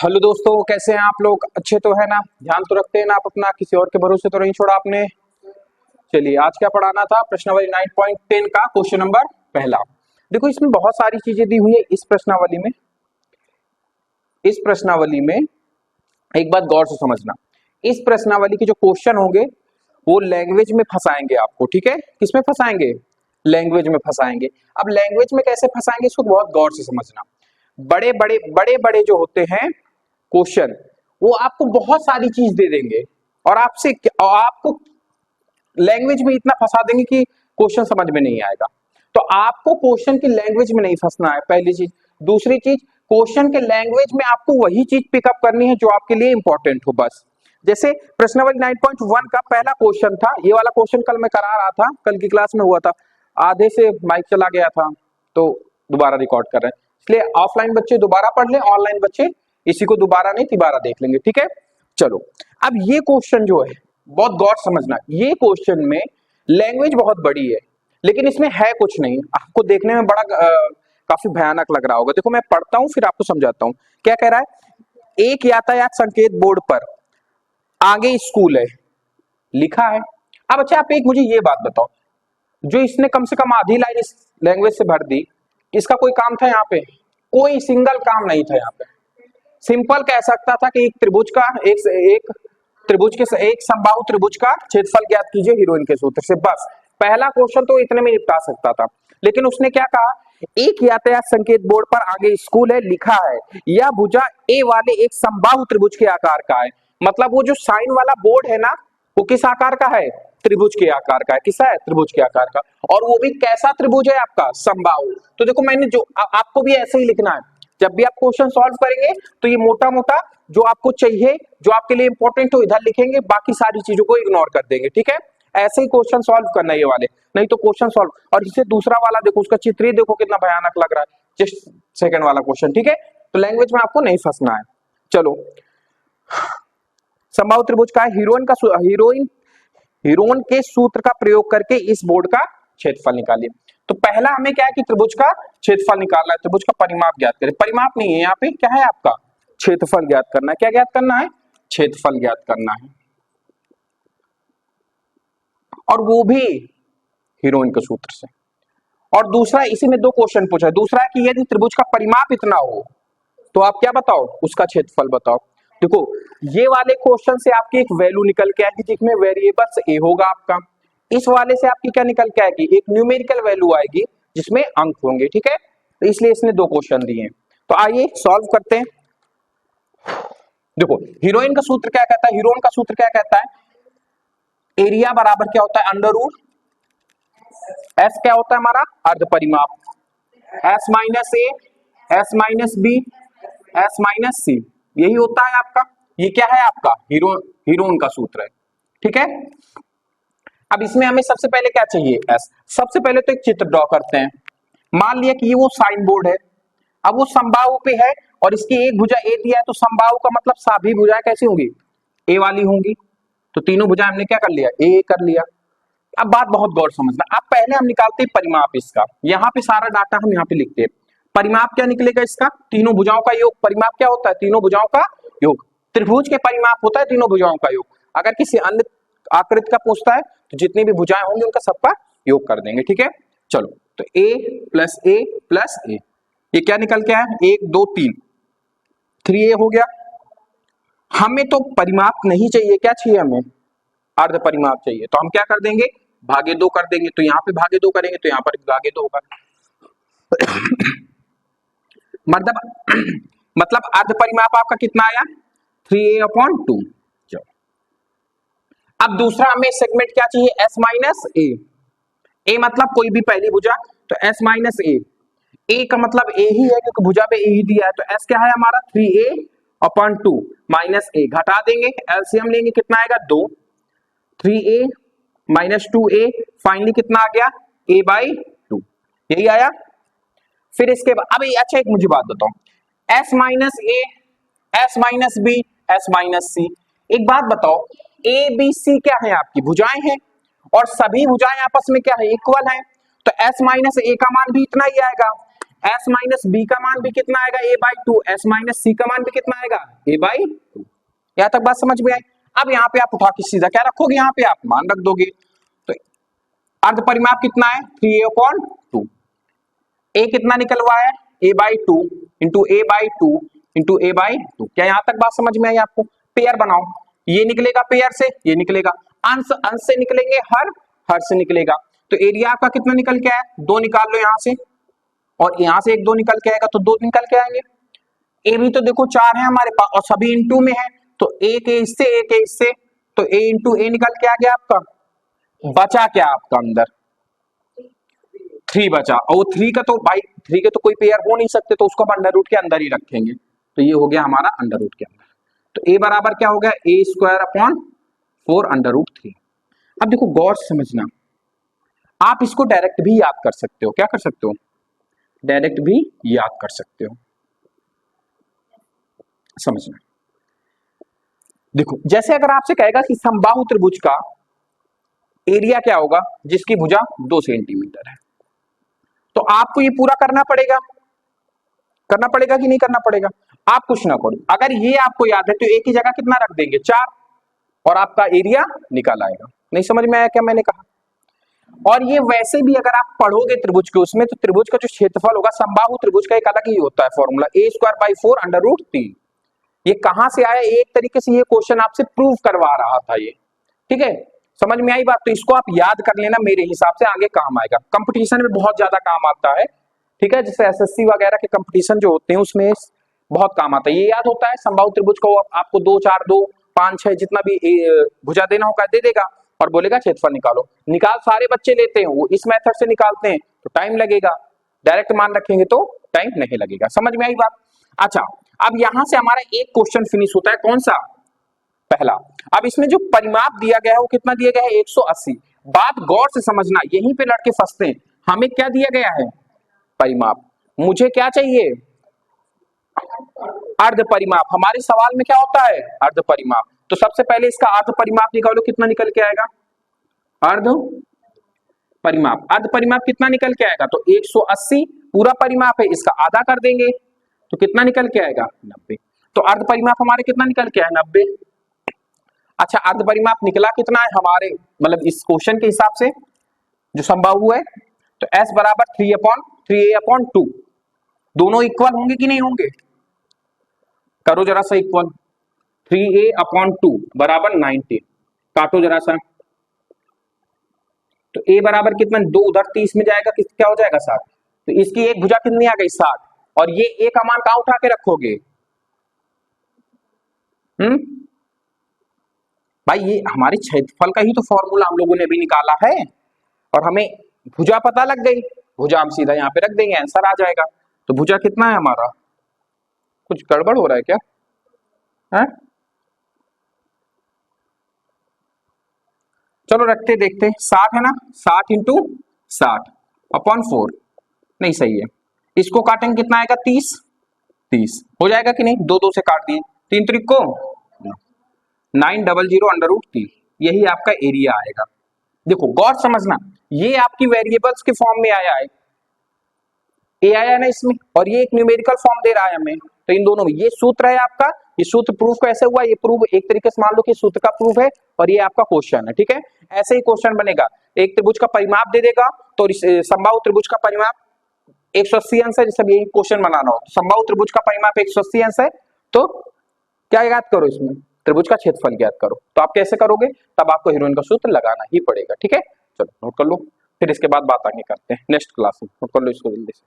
Hello दोस्तों, कैसे हैं आप लोग? अच्छे तो है ना? ध्यान तो रखते हैं ना आप अपना? किसी और के भरोसे तो नहीं छोड़ा आपने? चलिए, आज क्या पढ़ाना था? प्रश्नावली 9.10 का क्वेश्चन नंबर पहला। देखो, इसमें बहुत सारी चीजें दी हुई है इस प्रश्नावली में। इस प्रश्नावली में एक बात गौर से समझना, इस प्रश्नावली के जो क्वेश्चन होंगे वो लैंग्वेज में फंसाएंगे आपको। ठीक है? किसमें फंसाएंगे? लैंग्वेज में फंसाएंगे। अब लैंग्वेज में कैसे फंसाएंगे इसको बहुत गौर से समझना। बड़े बड़े जो होते हैं क्वेश्चन, वो आपको बहुत सारी चीज दे देंगे और आपको लैंग्वेज में इतना फंसा देंगे कि क्वेश्चन समझ में नहीं आएगा। तो आपको क्वेश्चन की लैंग्वेज में नहीं फंसना है, पहली चीज। दूसरी चीज, क्वेश्चन के लैंग्वेज में आपको वही चीज पिकअप करनी है जो आपके लिए इंपॉर्टेंट हो बस। जैसे प्रश्नावली 9.1 का पहला क्वेश्चन था, ये वाला क्वेश्चन कल मैं करा रहा था, कल की क्लास में हुआ था, आधे से माइक चला गया था तो दोबारा रिकॉर्ड कर रहे हैं। इसलिए ऑफलाइन बच्चे दोबारा पढ़ ले, ऑनलाइन बच्चे इसी को दोबारा नहीं तिबारा देख लेंगे। ठीक है? चलो, अब ये क्वेश्चन जो है बहुत गौर समझना। ये क्वेश्चन में लैंग्वेज बहुत बड़ी है लेकिन इसमें है कुछ नहीं। आपको देखने में बड़ा काफी भयानक लग रहा होगा। देखो, मैं पढ़ता हूं फिर आपको समझाता हूं। क्या कह रहा है? एक यातायात संकेत बोर्ड पर आगे स्कूल है लिखा है। अब अच्छा, आप एक मुझे ये बात बताओ, जो इसने कम से कम आधी लाइन इस लैंग्वेज से भर दी, इसका कोई काम था यहाँ पे? कोई सिंगल काम नहीं था यहाँ पे। सिंपल कह सकता था कि एक त्रिभुज का एक त्रिभुज के एक समबाहु त्रिभुज का क्षेत्रफल ज्ञात कीजिए हीरोइन के सूत्र से, बस। पहला क्वेश्चन तो इतने में निपटा सकता था, लेकिन उसने क्या कहा? एक यातायात संकेत बोर्ड पर आगे स्कूल है लिखा है, यह भुजा ए वाले एक समबाहु त्रिभुज के आकार का है। मतलब वो जो साइन वाला बोर्ड है ना, वो किस आकार का है? त्रिभुज के आकार का है। किसा है? त्रिभुज के आकार का। और वो भी कैसा त्रिभुज है आपका? समबाहु। तो देखो, मैंने जो आपको भी ऐसे ही लिखना है। जब भी आप क्वेश्चन सॉल्व करेंगे तो ये मोटा मोटा जो आपको चाहिए, जो आपके लिए इंपॉर्टेंट हो, इधर लिखेंगे, बाकी सारी चीजों को इग्नोर कर देंगे। ठीक है? ऐसे ही क्वेश्चन सॉल्व करना ये वाले, नहीं तो क्वेश्चन सॉल्व। और इसे दूसरा वाला देखो, उसका चित्र ही देखो कितना भयानक लग रहा है, जस्ट सेकंड वाला क्वेश्चन। ठीक है? तो लैंग्वेज में आपको नहीं फंसना है। चलो, समबाहु त्रिभुज का हीरोइन के सूत्र का प्रयोग करके इस बोर्ड का क्षेत्रफल निकालिए। तो पहला हमें क्या है कि त्रिभुज का क्षेत्रफल निकालना है, त्रिभुज का परिमाप ज्ञात करें। परिमाप नहीं है यहाँ पे, क्या है आपका? क्षेत्रफल ज्ञात करना है। क्या ज्ञात करना है? क्षेत्रफल ज्ञात करना है, और वो भी हीरोइन के सूत्र से। और दूसरा, इसी में दो क्वेश्चन पूछा है। दूसरा है कि यदि त्रिभुज का परिमाप इतना हो तो आप क्या बताओ? उसका क्षेत्रफल बताओ। देखो, ये वाले क्वेश्चन से आपकी एक वैल्यू निकल के आएगी जिसमें वेरिएबल्स ए होगा आपका। इस वाले से आपकी क्या निकल के आएगी? एक न्यूमेरिकल वैल्यू आएगी जिसमें अंक होंगे। ठीक है? तो इसलिए इसने दो क्वेश्चन दिए हैं। तो आइए सॉल्व करते हैं। देखो, हीरोइन का सूत्र क्या कहता है? हीरोइन का सूत्र क्या कहता है? एरिया बराबर क्या होता है? अंडर रूट एस क्या होता है हमारा? अर्ध परिमाप। S minus A, S minus B, S minus C, यही होता है आपका। ये क्या है आपका? हीरोइन का सूत्र है। ठीक है? अब इसमें हमें सबसे पहले क्या चाहिए? एस। सबसे पहले तो एक चित्र ड्रॉ करते हैं। मान लिया कि ये वो साइन बोर्ड है। अब वो समबाहु पे है और इसकी एक भुजा ए दिया है, तो समबाहु का मतलब सभी भुजाएं कैसी होंगी? ए वाली होंगी। तो तीनों भुजाएं हमने क्या कर लिया? ए कर लिया। अब बात बहुत गौर समझना। अब पहले हम निकालते हैं परिमाप इसका। यहाँ पे सारा डाटा हम यहाँ पे लिखते हैं। परिमाप क्या निकलेगा इसका? तीनों भुजाओं का योग। परिमाप क्या होता है? तीनों भुजाओं का योग। त्रिभुज के परिमाप होता है तीनों भुजाओं का योग। अगर किसी अन्य आकृति का पूछता है तो जितनी भी भुजाएं होंगी उनका सबका योग कर देंगे। ठीक है? चलो, तो a प्लस ए प्लस ए, ये क्या निकल के आया? 1 2 3, 3a हो गया। हमें तो परिमाप नहीं चाहिए, क्या चाहिए हमें? अर्ध परिमाप चाहिए। तो हम क्या कर देंगे? भागे 2 कर देंगे। तो यहाँ पे भागे 2 करेंगे तो यहाँ पर भागे 2 होगा। मतलब अर्ध परिमाप आपका कितना आया? 3a/2। अब दूसरा हमें सेगमेंट क्या चाहिए? s माइनस ए। ए मतलब कोई भी पहली भुजा, तो s माइनस ए। ए का मतलब ए ही है क्योंकि भुजा पे ए ही दिया है। तो s क्या है हमारा? 3a/2 माइनस ए। घटा देंगे, एलसीएम लेंगे, कितना आएगा? 2। 3a माइनस 2a, फाइनली कितना आ गया? a/2, यही आया। फिर इसके बाद अब अच्छा एक मुझे बात बताओ, s minus A, s minus B, s minus C. एक बात बताओ, ए बी सी क्या है? आपकी भुजाएं हैं और सभी भुजाएं आपस में क्या है? इक्वल है। तो s माइनस ए का मान भी इतना ही आएगा। एस माइनस बी का मान भी कितना आएगा, ए बाई टू, एस माइनस सी का मान भी कितना आएगा, ए बाई टू। यहां तक बात समझ में आई। अब यहाँ पे आप उठा के सीधा क्या रखोगे, यहाँ पे आप मान रख दोगे। तो अर्ध परिमाप कितना है, 3a/2। ए कितना निकल हुआ है, A by two into A by two into A by two. क्या यहां तक बात समझ में आई आपको। पेयर बनाओ, ये निकलेगा पेयर से, ये निकलेगा, अंश अंश से निकलेंगे, हर हर से निकलेगा। तो एरिया आपका कितना निकल के आया, 2 निकाल लो यहां से, और यहां से 1 2 निकल के आएगा, तो 2 निकल के आएंगे। ए भी तो देखो 4 है हमारे पास और सभी इनटू में है, तो एक है इससे, एक है इससे, तो ए इंटू ए निकल के आ गया आपका। बचा क्या आपका अंदर, 3 बचा, और 3 का तो भाई 3 के तो कोई पेयर हो नहीं सकते, तो उसको हम अंडर रूट के अंदर ही रखेंगे। तो ये हो गया हमारा अंडर रूट के अंदर। तो ए बराबर क्या हो गया, a² / 4 अंडर रूट 3। अब देखो गौर से समझना, आप इसको डायरेक्ट भी याद कर सकते हो। क्या कर सकते हो, डायरेक्ट भी याद कर सकते हो। समझना, देखो जैसे अगर आपसे कहेगा कि समबाहु त्रिभुज का एरिया क्या होगा जिसकी भुजा 2 सेंटीमीटर है, तो आपको ये पूरा करना पड़ेगा कि नहीं करना पड़ेगा। आप कुछ ना करो, अगर ये आपको याद है तो एक ही जगह कितना रख देंगे, 4, और आपका एरिया निकल आएगा। नहीं समझ में आया क्या मैंने कहा। और ये वैसे भी अगर आप पढ़ोगे त्रिभुज के उसमें, तो त्रिभुज का जो क्षेत्रफल होगा समबाहु त्रिभुज का एक अलग ही होता है फॉर्मूला, a² / 4 अंडर रूट 3। ये कहां से आया, एक तरीके से ये क्वेश्चन आपसे प्रूव करवा रहा था ये, ठीक है। समझ में आई बात। तो इसको आप याद कर लेना, मेरे हिसाब से आगे काम आएगा, कंपटीशन में बहुत ज्यादा काम आता है, ठीक है। जैसे एसएससी वगैरह के कंपटीशन जो होते हैं उसमें बहुत काम आता है। ये याद होता है समबाहु त्रिभुज को आपको 2 4 2 5 6 जितना भी भुजा देना होगा दे देगा, और बोलेगा क्षेत्रफल निकालो। निकाल सारे बच्चे लेते हैं, वो इस मेथड से निकालते हैं, तो टाइम लगेगा। डायरेक्ट मान रखेंगे तो टाइम नहीं लगेगा। समझ में आई बात। अच्छा, अब यहां से हमारा एक क्वेश्चन फिनिश होता है, कौन सा, पहला। अब इसमें जो परिमाप दिया गया है वो कितना दिया गया है, 180। बात गौर से समझना, यहीं पे लड़के फंसते हैं। हमें क्या दिया गया है, परिमाप। मुझे क्या चाहिए, अर्ध परिमाप। हमारे सवाल में क्या होता है, अर्ध परिमाप। तो सबसे पहले इसका अर्ध परिमाप निकालो, कितना निकल के आएगा, अर्ध परिमाप। अर्ध परिमाप कितना निकल के आएगा, तो 180 पूरा परिमाप है, इसका आधा कर देंगे तो कितना निकल के आएगा, 90। तो अर्ध परिमाप हमारे कितना निकल के आया, 90। अच्छा, अर्ध परिमाप निकला कितना है हमारे, मतलब इस क्वेश्चन के हिसाब से जो समबाहु है, तो s बराबर 3a/2। दोनों इक्वल होंगे कि नहीं होंगे, करो जरा सा इक्वल। 3a/2 बराबर 90, काटो जरा सा। तो a बराबर कितना, 2 उधर 30 में जाएगा, क्या हो जाएगा, 60। तो इसकी एक भुजा कितनी आ गई, 60। और ये a का मान कहां उठा के रखोगे, भाई ये हमारे क्षेत्रफल का ही तो फॉर्मूला हम लोगों ने भी निकाला है, और हमें भुजा पता लग गई, भुजा हम सीधा यहाँ पे रख देंगे, आंसर आ जाएगा। तो भुजा कितना है हमारा, कुछ गड़बड़ हो रहा है क्या है? चलो रखते देखते, 60 है ना, 60 इंटू 60/4, नहीं सही है। इसको काटेंगे कितना आएगा, 30 हो जाएगा कि नहीं, 2 2 से काट दिए, 3 त्रिक को 900 अंडर रूट 3, यही आपका एरिया आएगा। देखो गौर समझना, ये आपकी वेरिएबल्स के फॉर्म में आया है, ए आया ना इसमें, और ये एक न्यूमेरिकल फॉर्म दे रहा है हमें। तो इन दोनों में ये सूत्र है आपका, ये सूत्र प्रूफ कैसे हुआ, ये प्रूफ एक तरीके से मान लो कि सूत्र का प्रूफ है, और ये आपका क्वेश्चन है, ठीक है। ऐसे ही क्वेश्चन बनेगा, एक त्रिभुज का परिमाप दे देगा, तो समबाहु त्रिभुज का परिमाप 180 अंश है, जैसे यही क्वेश्चन बनाना हो, समबाहु त्रिभुज का परिमाप 180 अंश है, तो क्या याद करो, इसमें त्रिभुज का क्षेत्रफल ज्ञात करो। तो आप कैसे करोगे, तब आपको हीरोइन का सूत्र लगाना ही पड़ेगा, ठीक है। चलो नोट कर लो, फिर इसके बाद बात आगे करते हैं नेक्स्ट क्लास में। नोट कर लो इसको जल्दी से।